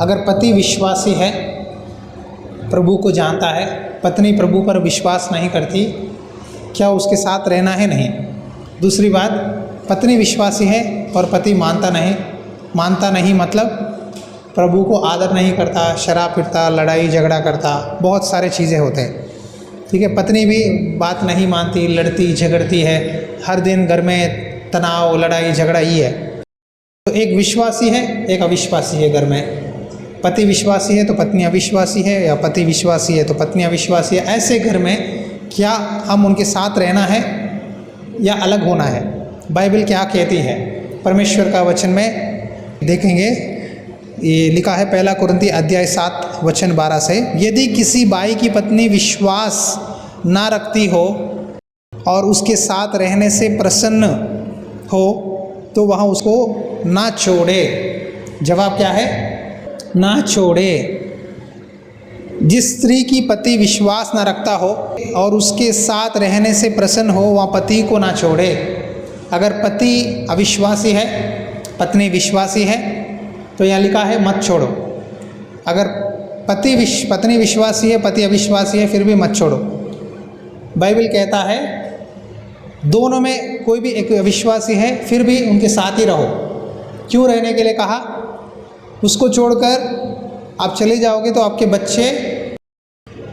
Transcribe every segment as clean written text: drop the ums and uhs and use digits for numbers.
अगर पति विश्वासी है, प्रभु को जानता है, पत्नी प्रभु पर विश्वास नहीं करती, क्या उसके साथ रहना है? नहीं। दूसरी बात, पत्नी विश्वासी है और पति मानता नहीं मतलब प्रभु को आदर नहीं करता, शराब पीता, लड़ाई झगड़ा करता, बहुत सारे चीज़ें होते हैं। ठीक है, पत्नी भी बात नहीं मानती, लड़ती झगड़ती है, हर दिन घर में तनाव, लड़ाई झगड़ा ही है। तो एक विश्वासी है, एक अविश्वासी है घर में। पति विश्वासी है तो पत्नी अविश्वासी है, या पति विश्वासी है तो पत्नी अविश्वासी है। ऐसे घर में क्या हम उनके साथ रहना है या अलग होना है? बाइबल क्या कहती है? परमेश्वर का वचन में देखेंगे, ये लिखा है 1 कुरिन्ती अध्याय 7 वचन 12 से, यदि किसी भाई की पत्नी विश्वास ना रखती हो और उसके साथ रहने से प्रसन्न हो तो वह उसको ना छोड़े। जवाब क्या है? ना छोड़े। जिस स्त्री की पति विश्वास ना रखता हो और उसके साथ रहने से प्रसन्न हो, वह पति को ना छोड़े। अगर पति अविश्वासी है, पत्नी विश्वासी है, तो यहाँ लिखा है मत छोड़ो। अगर पत्नी विश्वासी है, पति अविश्वासी है, फिर भी मत छोड़ो। बाइबल कहता है दोनों में कोई भी एक अविश्वासी है, फिर भी उनके साथ ही रहो। क्यों रहने के लिए कहा? उसको छोड़कर आप चले जाओगे तो आपके बच्चे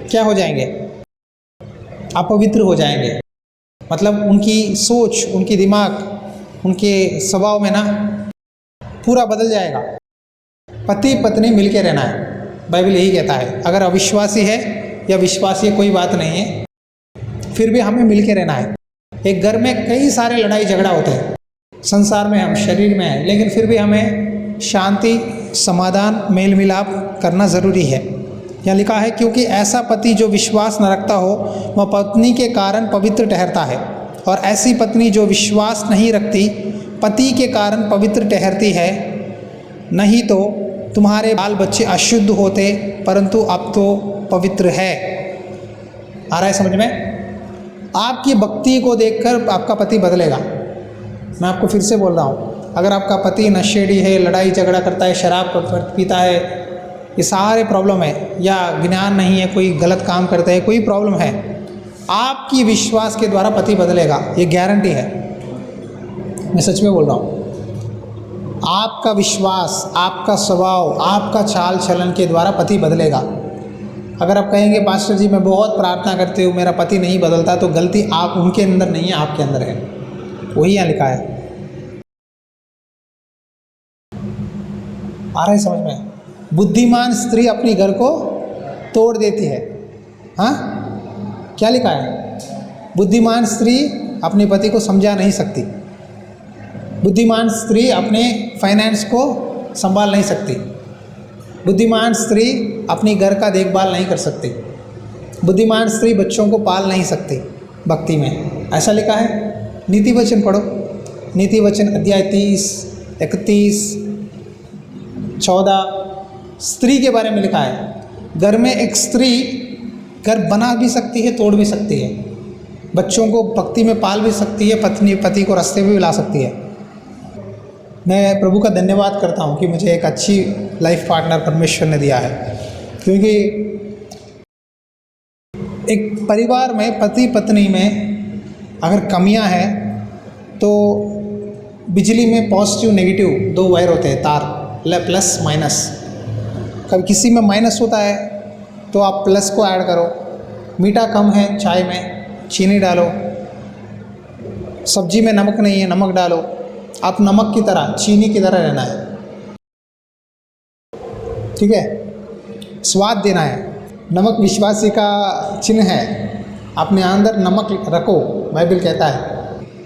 क्या हो जाएंगे? अपवित्र हो जाएंगे। मतलब उनकी सोच, उनकी दिमाग, उनके स्वभाव में ना पूरा बदल जाएगा। पति पत्नी मिलके रहना है, बाइबल यही कहता है। अगर अविश्वासी है या विश्वासी है, कोई बात नहीं है, फिर भी हमें मिलके रहना है। एक घर में कई सारे लड़ाई झगड़ा होते हैं, संसार में हम शरीर में हैं, लेकिन फिर भी हमें शांति, समाधान, मेल मिलाप करना ज़रूरी है। यहाँ लिखा है क्योंकि ऐसा पति जो विश्वास न रखता हो वह पत्नी के कारण पवित्र ठहरता है, और ऐसी पत्नी जो विश्वास नहीं रखती पति के कारण पवित्र ठहरती है। नहीं तो तुम्हारे बाल बच्चे अशुद्ध होते, परंतु अब तो पवित्र है। आ रहा है समझ में? आपकी भक्ति को देखकर आपका पति बदलेगा। मैं आपको फिर से बोल रहा हूँ, अगर आपका पति नशेड़ी है, लड़ाई झगड़ा करता है, शराब पीता है, ये सारे प्रॉब्लम है, या ज्ञान नहीं है, कोई गलत काम करता है, कोई प्रॉब्लम है, आपकी विश्वास के द्वारा पति बदलेगा, ये गारंटी है। मैं सच में बोल रहा हूँ। आपका विश्वास, आपका स्वभाव, आपका चाल चलन के द्वारा पति बदलेगा। अगर आप कहेंगे पास्टर जी मैं बहुत प्रार्थना करते हूँ, मेरा पति नहीं बदलता, तो गलती आप उनके अंदर नहीं है, आपके अंदर है। वही यहाँ लिखा है। आ रहा है समझ में? बुद्धिमान स्त्री अपनी घर को तोड़ देती है। हाँ, क्या लिखा है? बुद्धिमान स्त्री अपने पति को समझा नहीं सकती। बुद्धिमान स्त्री अपने फाइनेंस को संभाल नहीं सकती। बुद्धिमान स्त्री अपनी घर का देखभाल नहीं कर सकती। बुद्धिमान स्त्री बच्चों को पाल नहीं सकती भक्ति में। ऐसा लिखा है। नीति वचन पढ़ो, नीति वचन अध्याय 30, 31, 14 स्त्री के बारे में लिखा है। घर में एक स्त्री घर बना भी सकती है, तोड़ भी सकती है, बच्चों को भक्ति में पाल भी सकती है, पति को रास्ते में भी ला सकती है। मैं प्रभु का धन्यवाद करता हूँ कि मुझे एक अच्छी लाइफ पार्टनर परमेश्वर ने दिया है, क्योंकि एक परिवार में पति पत्नी में अगर कमियां हैं तो बिजली में पॉजिटिव नेगेटिव दो वायर होते हैं, तार, प्लस माइनस। कभी किसी में माइनस होता है तो आप प्लस को ऐड करो। मीठा कम है चाय में, चीनी डालो। सब्जी में नमक नहीं है, नमक डालो। आप नमक की तरह, चीनी की तरह रहना है, ठीक है? स्वाद देना है। नमक विश्वासी का चिन्ह है। अपने अंदर नमक रखो, बाइबल कहता है।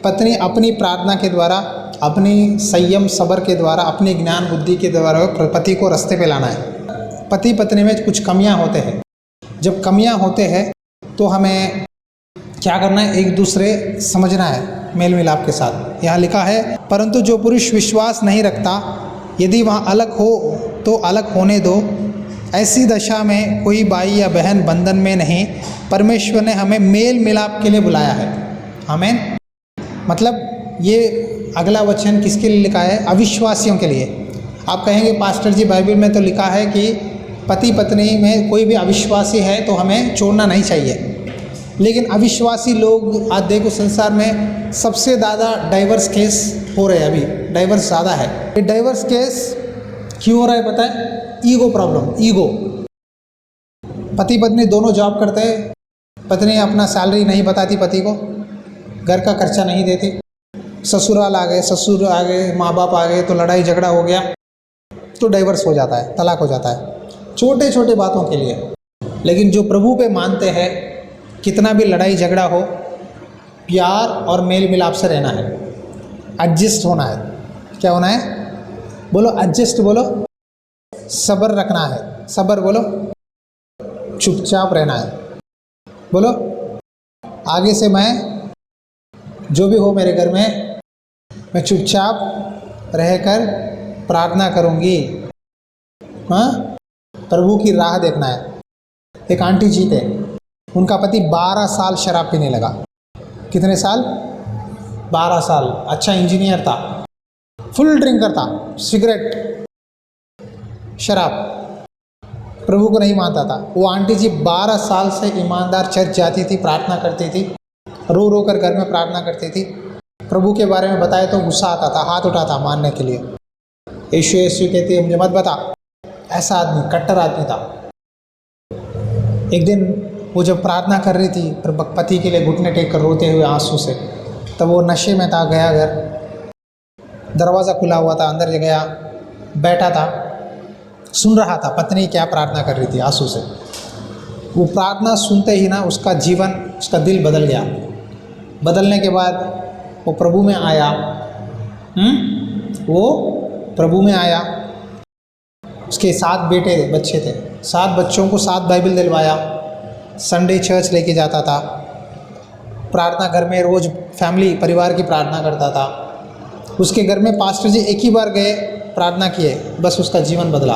पत्नी अपनी प्रार्थना के द्वारा, अपनी संयम सब्र के द्वारा, अपने ज्ञान बुद्धि के द्वारा पति को रास्ते पे लाना है। पति पत्नी में कुछ कमियां होते हैं। जब कमियां होते हैं तो हमें क्या करना है? एक दूसरे समझना है मेल मिलाप के साथ। यहाँ लिखा है परंतु जो पुरुष विश्वास नहीं रखता, यदि वह अलग हो तो अलग होने दो। ऐसी दशा में कोई भाई या बहन बंधन में नहीं। परमेश्वर ने हमें मेल मिलाप के लिए बुलाया है। आमीन। मतलब ये अगला वचन किसके लिए लिखा है? अविश्वासियों के लिए। आप कहेंगे पास्टर जी बाइबल में तो लिखा है कि पति पत्नी में कोई भी अविश्वासी है तो हमें छोड़ना नहीं चाहिए। लेकिन अविश्वासी लोग आज देखो संसार में सबसे ज़्यादा डाइवर्स केस हो रहे हैं, अभी डाइवर्स ज़्यादा है। ये डाइवर्स केस क्यों हो रहा है पता है? Ego problem, ego. पति पत्नी दोनों जॉब करते हैं, पत्नी अपना सैलरी नहीं बताती पति को, घर का खर्चा नहीं देती, ससुराल आ गए, ससुर आ गए, माँ बाप आ गए तो लड़ाई झगड़ा हो गया तो डाइवर्स हो जाता है, तलाक हो जाता है छोटे छोटे बातों के लिए। लेकिन जो प्रभु पे मानते हैं, कितना भी लड़ाई झगड़ा हो, प्यार और मेल मिलाप से रहना है, एडजस्ट होना है। क्या होना है? बोलो एडजस्ट, बोलो सब्र रखना है, सब्र बोलो, चुपचाप रहना है, बोलो आगे से मैं जो भी हो मेरे घर में मैं चुपचाप रहकर प्रार्थना करूंगी। हाँ, प्रभु की राह देखना है। एक आंटी जी थे, उनका पति 12 साल शराब पीने लगा। कितने साल? 12 साल। अच्छा इंजीनियर था, फुल ड्रिंकर था, सिगरेट, शराब, प्रभु को नहीं मानता था। वो आंटी जी 12 साल से ईमानदार चर्च जाती थी, प्रार्थना करती थी, रो रो कर घर में प्रार्थना करती थी। प्रभु के बारे में बताए तो गुस्सा आता था, हाथ उठाता मानने के लिए। यीशु यीशु कहती है मुझे मत बता। ऐसा आदमी, कट्टर आदमी था। एक दिन वो जब प्रार्थना कर रही थी, पति के लिए घुटने टेक कर रोते हुए आंसू से, तब वो नशे में था, गया घर, दरवाज़ा खुला हुआ था, अंदर गया, बैठा था, सुन रहा था पत्नी क्या प्रार्थना कर रही थी आंसू से। वो प्रार्थना सुनते ही ना उसका जीवन, उसका दिल बदल गया। बदलने के बाद वो प्रभु में आया। वो प्रभु में आया। उसके 7 बेटे बच्चे थे, 7 बच्चों को 7 बाइबल दिलवाया, संडे चर्च लेके जाता था, प्रार्थना घर में रोज़ फैमिली परिवार की प्रार्थना करता था। उसके घर में पास्टर जी एक ही बार गए, प्रार्थना किए, बस उसका जीवन बदला।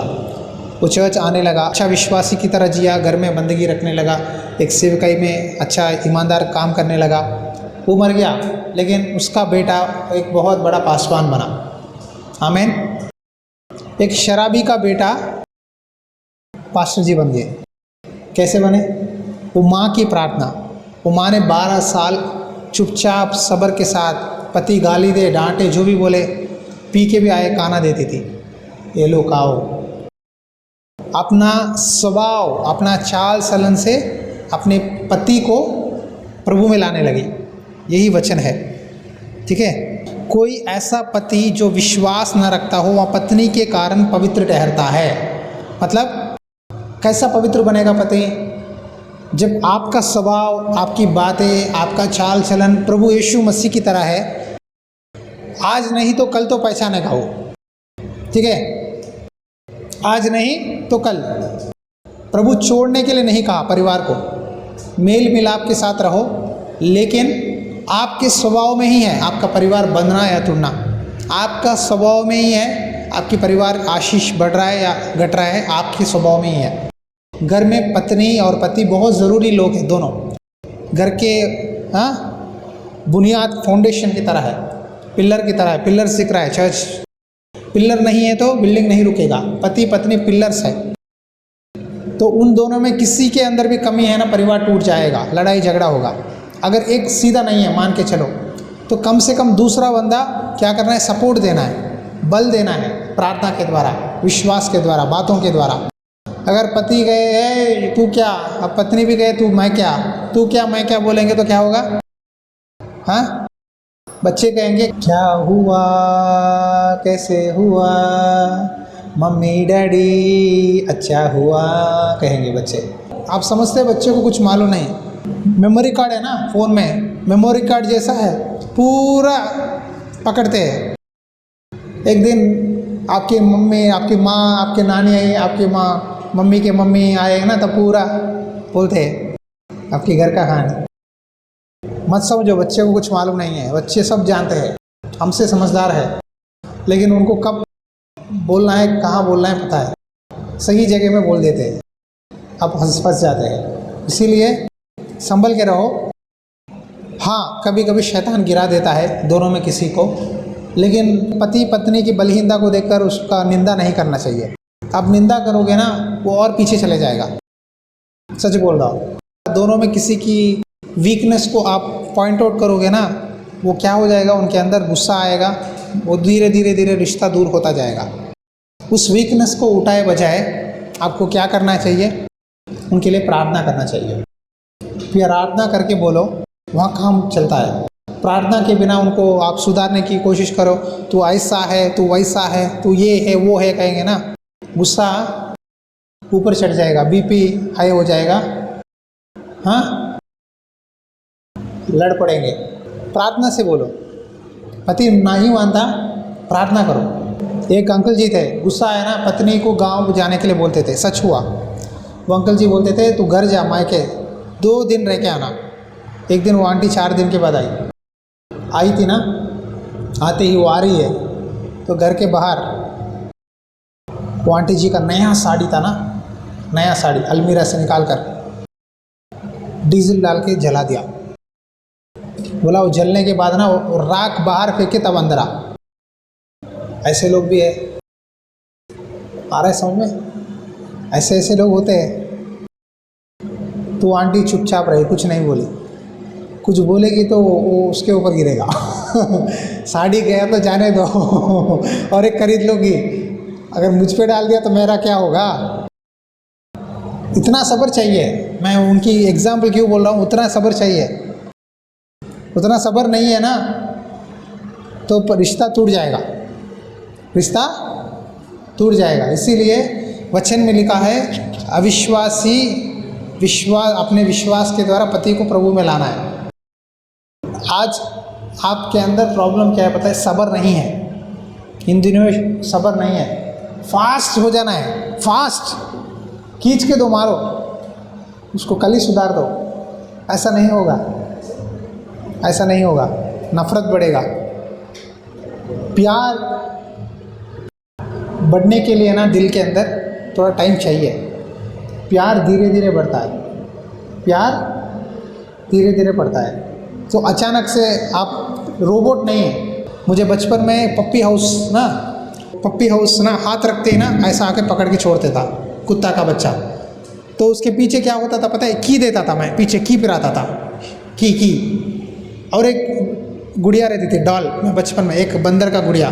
वो चर्च आने लगा, अच्छा विश्वासी की तरह जिया, घर में बंदगी रखने लगा, एक सेवकाई में अच्छा ईमानदार काम करने लगा। वो मर गया, लेकिन उसका बेटा एक बहुत बड़ा पासवान बना। आमीन। एक शराबी का बेटा पास्टर जी बन गए। कैसे बने? वो माँ की प्रार्थना, वो माँ ने 12 साल चुपचाप सब्र के साथ, पति गाली दे डांटे जो भी बोले, पी के भी आए खाना देती थी, ये लो खाओ। अपना स्वभाव, अपना चाल चलन से अपने पति को प्रभु में लाने लगी। यही वचन है, ठीक है। कोई ऐसा पति जो विश्वास न रखता हो वह पत्नी के कारण पवित्र ठहरता है। मतलब कैसा पवित्र बनेगा पति? जब आपका स्वभाव, आपकी बातें, आपका चाल चलन प्रभु यीशु मसीह की तरह है। आज नहीं तो कल तो पहचानेगा वो, ठीक है। आज नहीं तो कल। प्रभु छोड़ने के लिए नहीं कहा परिवार को, मेल मिलाप के साथ रहो, लेकिन आपके स्वभाव में ही है आपका परिवार बनना या टूटना। आपका स्वभाव में ही है आपकी परिवार आशीष बढ़ रहा है या घट रहा है, आपके स्वभाव में ही है। घर में पत्नी और पति बहुत ज़रूरी लोग हैं, दोनों घर के बुनियाद, फाउंडेशन की तरह है, पिलर की तरह है। पिलर सीख रहा है चर्च, पिलर नहीं है तो बिल्डिंग नहीं रुकेगा। पति पत्नी पिलर्स है, तो उन दोनों में किसी के अंदर भी कमी है ना, परिवार टूट जाएगा, लड़ाई झगड़ा होगा। अगर एक सीधा नहीं है, मान के चलो, तो कम से कम दूसरा बंदा क्या करना है? सपोर्ट देना है, बल देना है, प्रार्थना के द्वारा, विश्वास के द्वारा, बातों के द्वारा। अगर पति गए तू क्या, अब पत्नी भी गए तू मैं क्या, तू क्या मैं क्या बोलेंगे तो क्या होगा? हाँ, बच्चे कहेंगे क्या हुआ, कैसे हुआ, मम्मी डैडी अच्छा हुआ, कहेंगे बच्चे। आप समझते हैं बच्चे को कुछ मालूम नहीं। मेमोरी कार्ड है ना फ़ोन में, मेमोरी कार्ड जैसा है, पूरा पकड़ते हैं। एक दिन आपकी मम्मी, आपकी माँ, आपके नानी आई, आपकी माँ, मम्मी के मम्मी आए ना, तब पूरा बोलते हैं आपके घर का कहानी। मत समझो बच्चे को कुछ मालूम नहीं है, बच्चे सब जानते हैं, हमसे समझदार है, लेकिन उनको कब बोलना है, कहाँ बोलना है पता है, सही जगह में बोल देते हैं, अब फंस जाते हैं। इसीलिए संभल के रहो। हाँ, कभी कभी शैतान गिरा देता है दोनों में किसी को, लेकिन पति पत्नी की बलहीनता को देखकर उसका निंदा नहीं करना चाहिए। अब निंदा करोगे ना वो और पीछे चले जाएगा। सच बोल रहा हूँ। दोनों में किसी की वीकनेस को आप पॉइंट आउट करोगे ना, वो क्या हो जाएगा, उनके अंदर गुस्सा आएगा, वो धीरे धीरे धीरे रिश्ता दूर होता जाएगा। उस वीकनेस को उठाए बजाय आपको क्या करना चाहिए, उनके लिए प्रार्थना करना चाहिए। प्रार्थना करके बोलो, वहाँ काम चलता है। प्रार्थना के बिना उनको आप सुधारने की कोशिश करो, तू ऐसा है, तू वैसा है, तू ये है वो है कहेंगे ना, गुस्सा ऊपर चढ़ जाएगा, बीपी हाई हो जाएगा, हाँ, लड़ पड़ेंगे। प्रार्थना से बोलो। पति नहीं मानता, प्रार्थना करो। एक अंकल जी थे, गुस्सा आया ना, पत्नी को गांव जाने के लिए बोलते थे, सच हुआ। वो अंकल जी बोलते थे तू घर जा मायके, 2 दिन रह के आना। एक दिन वो आंटी 4 दिन के बाद आई थी ना, आते ही वो आ रही है तो घर के बाहर वो आंटी जी का नया साड़ी था ना, नया साड़ी अलमीरा से निकाल कर डीजल डाल के जला दिया। बोला वो जलने के बाद ना वो राख बाहर फेंके तब अंदर आ। ऐसे लोग भी है, आ रहा है समझ में? ऐसे ऐसे लोग होते हैं। तो आंटी चुपचाप रही, कुछ नहीं बोली। कुछ बोलेगी तो वो उसके ऊपर गिरेगा। साड़ी गया तो जाने दो, और एक खरीद लोगी, अगर मुझ पे डाल दिया तो मेरा क्या होगा। इतना सब्र चाहिए। मैं उनकी एग्जाम्पल क्यों बोल रहा हूँ, उतना सब्र चाहिए। उतना सब्र नहीं है ना तो रिश्ता टूट जाएगा, रिश्ता टूट जाएगा। इसीलिए वचन में लिखा है अविश्वासी अपने विश्वास के द्वारा पति को प्रभु में लाना है। आज आपके अंदर प्रॉब्लम क्या है पता है? सब्र नहीं है। इन दिनों में सब्र नहीं है। फास्ट हो जाना है, फास्ट खींच के दो, मारो उसको, कल ही सुधार दो। ऐसा नहीं होगा, ऐसा नहीं होगा। नफरत बढ़ेगा। प्यार बढ़ने के लिए ना दिल के अंदर थोड़ा टाइम चाहिए। प्यार धीरे धीरे बढ़ता है, प्यार धीरे धीरे बढ़ता है। तो अचानक से आप रोबोट नहीं है। मुझे बचपन में पप्पी हाउस ना हाथ रखते ही ना ऐसा आके पकड़ के छोड़ते था, कुत्ता का बच्चा। तो उसके पीछे क्या होता था पता है? की देता था मैं, पीछे की पिराता था, की। और एक गुड़िया रहती थी डॉल, मैं बचपन में एक बंदर का गुड़िया,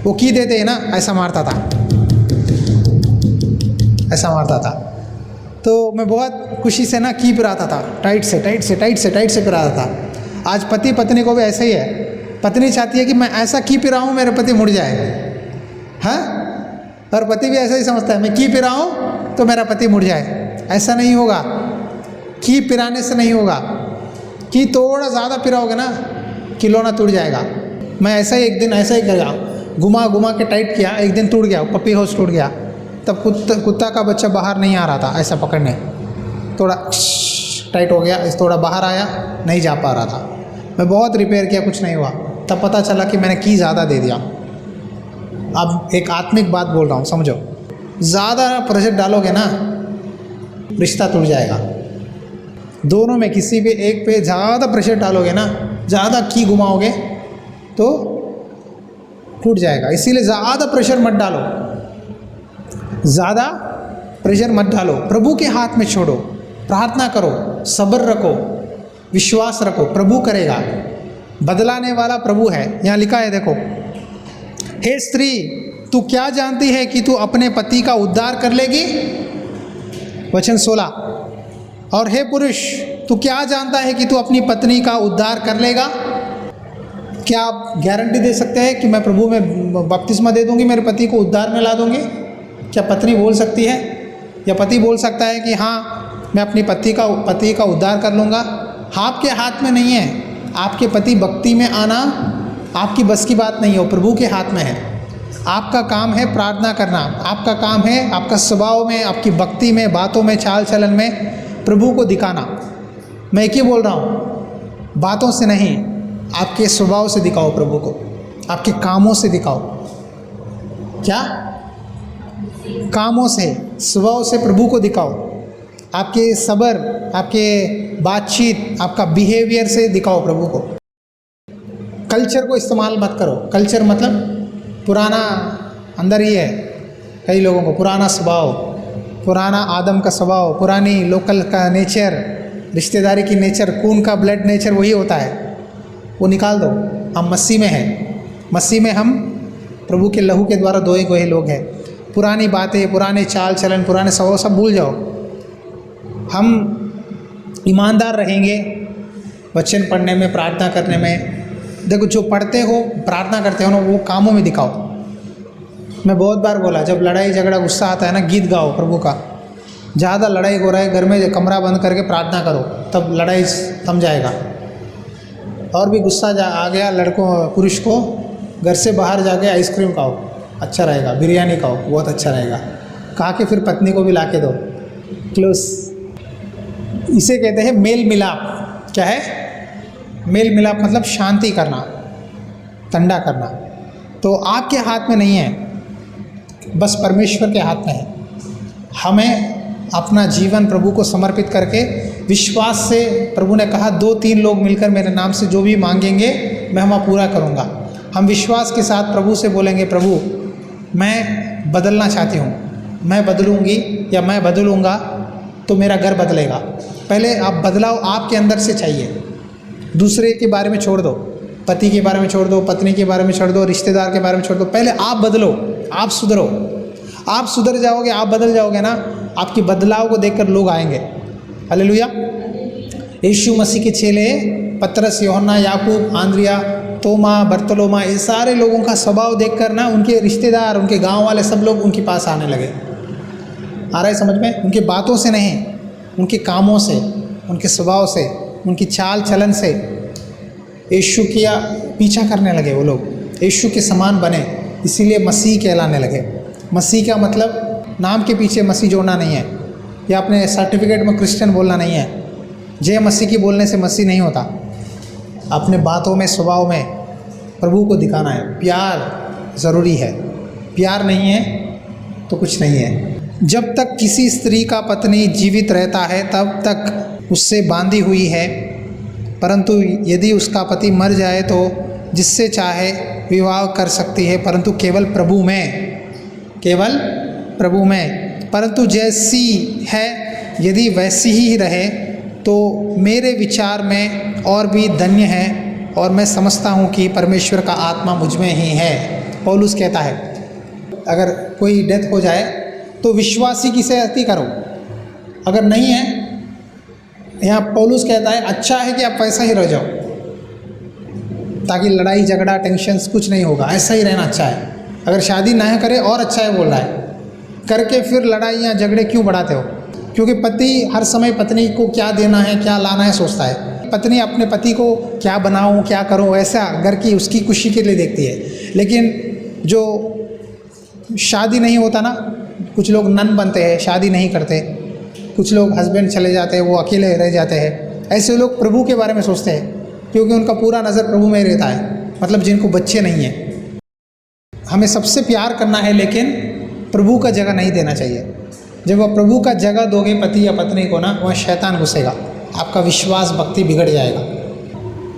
वो की देते ही ना ऐसा मारता था, ऐसा मारता था। तो मैं बहुत खुशी से ना की पिराता था, टाइट से पिराता था। आज पति पत्नी को भी ऐसा ही है। पत्नी चाहती है कि मैं ऐसा की पिराऊँ मेरे पति मुड़ जाए, हाँ, और पति भी ऐसा ही समझता है मैं की पिराऊँ तो मेरा पति मुड़ जाए। ऐसा नहीं होगा, की पिराने से नहीं होगा। कि थोड़ा ज़्यादा पिराओगे ना खिलौना टूट जाएगा। मैं ऐसा ही एक दिन ऐसा ही किया, घुमा के टाइट किया, एक दिन टूट गया, पप्पी हाउस टूट गया। तब कुत्ता का बच्चा बाहर नहीं आ रहा था, ऐसा पकड़ने थोड़ा टाइट हो गया, थोड़ा बाहर आया, नहीं जा पा रहा था। मैं बहुत रिपेयर किया, कुछ नहीं हुआ। तब पता चला कि मैंने की ज़्यादा दे दिया। अब एक आत्मिक बात बोल रहा हूँ, समझो। ज़्यादा प्रेशर डालोगे ना रिश्ता टूट जाएगा। दोनों में किसी भी एक पे ज़्यादा प्रेशर डालोगे ना, ज़्यादा की घुमाओगे तो टूट जाएगा। इसीलिए ज़्यादा प्रेशर मत डालो, ज़्यादा प्रेशर मत डालो। प्रभु के हाथ में छोड़ो, प्रार्थना करो, सब्र रखो, विश्वास रखो, प्रभु करेगा। बदलाने वाला प्रभु है। यहाँ लिखा है देखो, हे स्त्री तू क्या जानती है कि तू अपने पति का उद्धार कर लेगी। वचन 16। और हे पुरुष तू क्या जानता है कि तू अपनी पत्नी का उद्धार कर लेगा। क्या आप गारंटी दे सकते हैं कि मैं प्रभु में बपतिस्मा दे दूंगी, मेरे पति को उद्धार में ला दूंगी? क्या पत्नी बोल सकती है, या पति बोल सकता है कि हाँ मैं अपनी पति का उद्धार कर लूँगा? आपके हाथ में नहीं है। आपके पति भक्ति में आना आपकी बस की बात नहीं हो, प्रभु के हाथ में है। आपका काम है प्रार्थना करना, आपका काम है आपका स्वभाव में, आपकी भक्ति में, बातों में, चाल चलन में प्रभु को दिखाना। मैं एक ही बोल रहा हूँ, बातों से नहीं, आपके स्वभाव से दिखाओ प्रभु को, आपके कामों से दिखाओ। क्या? कामों से, स्वभाव से प्रभु को दिखाओ। आपके सब्र, आपके बातचीत, आपका बिहेवियर से दिखाओ प्रभु को। कल्चर को इस्तेमाल मत करो। कल्चर मतलब पुराना अंदर ही है कई लोगों को, पुराना स्वभाव, पुराना आदम का स्वभाव, पुरानी लोकल का नेचर, रिश्तेदारी की नेचर, खून का ब्लड नेचर वही होता है, वो निकाल दो। हम मसीह में हैं, मसीह में हम प्रभु के लहू के द्वारा धोए गए लोग हैं। पुरानी बातें, पुराने चाल चलन, पुराने स्वभाव सब भूल जाओ। हम ईमानदार रहेंगे वचन पढ़ने में, प्रार्थना करने में। देखो जो पढ़ते हो, प्रार्थना करते हो ना, वो कामों में दिखाओ। मैं बहुत बार बोला, जब लड़ाई झगड़ा गुस्सा आता है ना, गीत गाओ प्रभु का। ज़्यादा लड़ाई हो रहा है, घर में कमरा बंद करके प्रार्थना करो, तब लड़ाई थम जाएगा। और भी गुस्सा आ गया लड़कों पुरुष को, घर से बाहर जाके आइसक्रीम खाओ, अच्छा रहेगा, बिरयानी खाओ, बहुत अच्छा रहेगा। खा के फिर पत्नी को भी ला के दो। क्लोज, इसे कहते हैं मेल मिलाप। क्या है मेल मिलाप? मतलब शांति करना, ठंडा करना। तो आपके हाथ में नहीं है, बस परमेश्वर के हाथ में है। हमें अपना जीवन प्रभु को समर्पित करके विश्वास से, प्रभु ने कहा 2-3 लोग मिलकर मेरे नाम से जो भी मांगेंगे मैं वहाँ पूरा करूँगा। हम विश्वास के साथ प्रभु से बोलेंगे, प्रभु मैं बदलना चाहती हूँ, मैं बदलूँगी या मैं बदलूँगा तो मेरा घर बदलेगा। पहले आप बदलाव आपके अंदर से चाहिए। दूसरे के बारे में छोड़ दो, पति के बारे में छोड़ दो, पत्नी के बारे में छोड़ दो, रिश्तेदार के बारे में छोड़ दो। पहले आप बदलो, आप सुधरो। आप सुधर जाओगे, आप बदल जाओगे ना, आपकी बदलाव को देखकर लोग आएंगे। हालेलुया। यीशु मसीह के चेले पतरस, यूहन्ना, याकूब, आंद्रिया, तोमा, बर्तलोमा, ये सारे लोगों का स्वभाव देखकर ना उनके रिश्तेदार, उनके गांव वाले सब लोग उनके पास आने लगे। आ रहा है समझ में? उनकी बातों से नहीं, उनके कामों से, उनके स्वभाव से, उनकी चाल चलन से यीशु किया पीछा करने लगे। वो लोग यीशु के समान बने, इसीलिए मसीह कहलाने लगे। मसीह का मतलब नाम के पीछे मसीह जोड़ना नहीं है, या अपने सर्टिफिकेट में क्रिश्चियन बोलना नहीं है। जय मसीह की बोलने से मसीह नहीं होता। अपने बातों में, स्वभाव में प्रभु को दिखाना है। प्यार ज़रूरी है, प्यार नहीं है तो कुछ नहीं है। जब तक किसी स्त्री का पत्नी जीवित रहता है तब तक उससे बांधी हुई है, परंतु यदि उसका पति मर जाए तो जिससे चाहे विवाह कर सकती है, परंतु केवल प्रभु में, केवल प्रभु में। परंतु जैसी है यदि वैसी ही रहे तो मेरे विचार में और भी धन्य है, और मैं समझता हूँ कि परमेश्वर का आत्मा मुझ में ही है। पौलुस कहता है अगर कोई डेथ हो जाए तो विश्वासी की सहती करो, अगर नहीं है, यहाँ पौलुस कहता है अच्छा है कि आप वैसा ही रह जाओ, ताकि लड़ाई झगड़ा टेंशन कुछ नहीं होगा, ऐसा ही रहना अच्छा है। अगर शादी ना करे और अच्छा है बोल रहा है, करके फिर लड़ाइयाँ झगड़े क्यों बढ़ाते हो? क्योंकि पति हर समय पत्नी को क्या देना है, क्या लाना है सोचता है। पत्नी अपने पति को क्या बनाऊँ, क्या करूँ, ऐसा घर की उसकी खुशी के लिए देखती है। लेकिन जो शादी नहीं होता ना, कुछ लोग नन बनते हैं, शादी नहीं करते, कुछ लोग हस्बैंड चले जाते हैं, वो अकेले रह जाते हैं। ऐसे लोग प्रभु के बारे में सोचते हैं, क्योंकि उनका पूरा नज़र प्रभु में रहता है। मतलब जिनको बच्चे नहीं हैं। हमें सबसे प्यार करना है, लेकिन प्रभु का जगह नहीं देना चाहिए। जब आप प्रभु का जगह दोगे पति या पत्नी को ना, वहाँ शैतान घुसेगा, आपका विश्वास भक्ति बिगड़ जाएगा।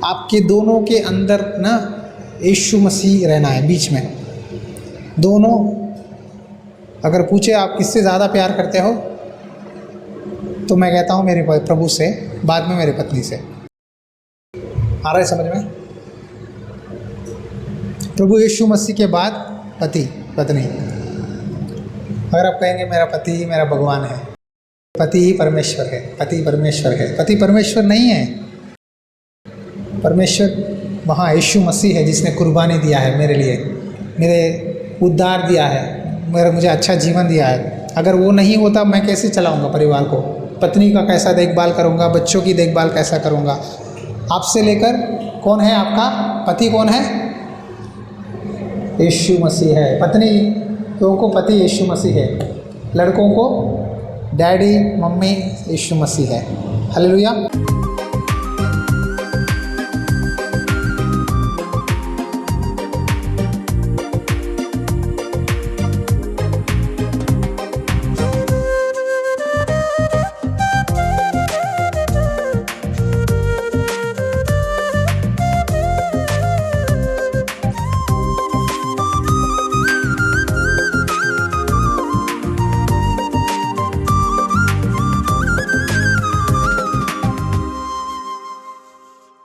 आपके दोनों के अंदर ना यीशु मसीह रहना है बीच में। दोनों, अगर पूछे आप किससे ज़्यादा प्यार करते हो, तो मैं कहता हूँ मेरे प्रभु से, बाद में मेरी पत्नी से। आ रहा है समझ में? प्रभु यीशु मसीह के बाद पति पत्नी। अगर आप कहेंगे मेरा पति ही मेरा भगवान है, पति ही परमेश्वर है, पति परमेश्वर है, पति परमेश्वर नहीं है। परमेश्वर वहाँ यीशु मसीह है जिसने कुर्बानी दिया है मेरे लिए, मेरे उद्धार दिया है, मुझे अच्छा जीवन दिया है। अगर वो नहीं होता मैं कैसे चलाऊँगा परिवार को? पत्नी का कैसा देखभाल करूँगा, बच्चों की देखभाल कैसा करूँगा? आपसे लेकर कौन है आपका पति? कौन है? यीशु मसीह है। पत्नी को पति यीशु मसीह है, लड़कों को डैडी मम्मी यीशु मसीह है। हालेलुया।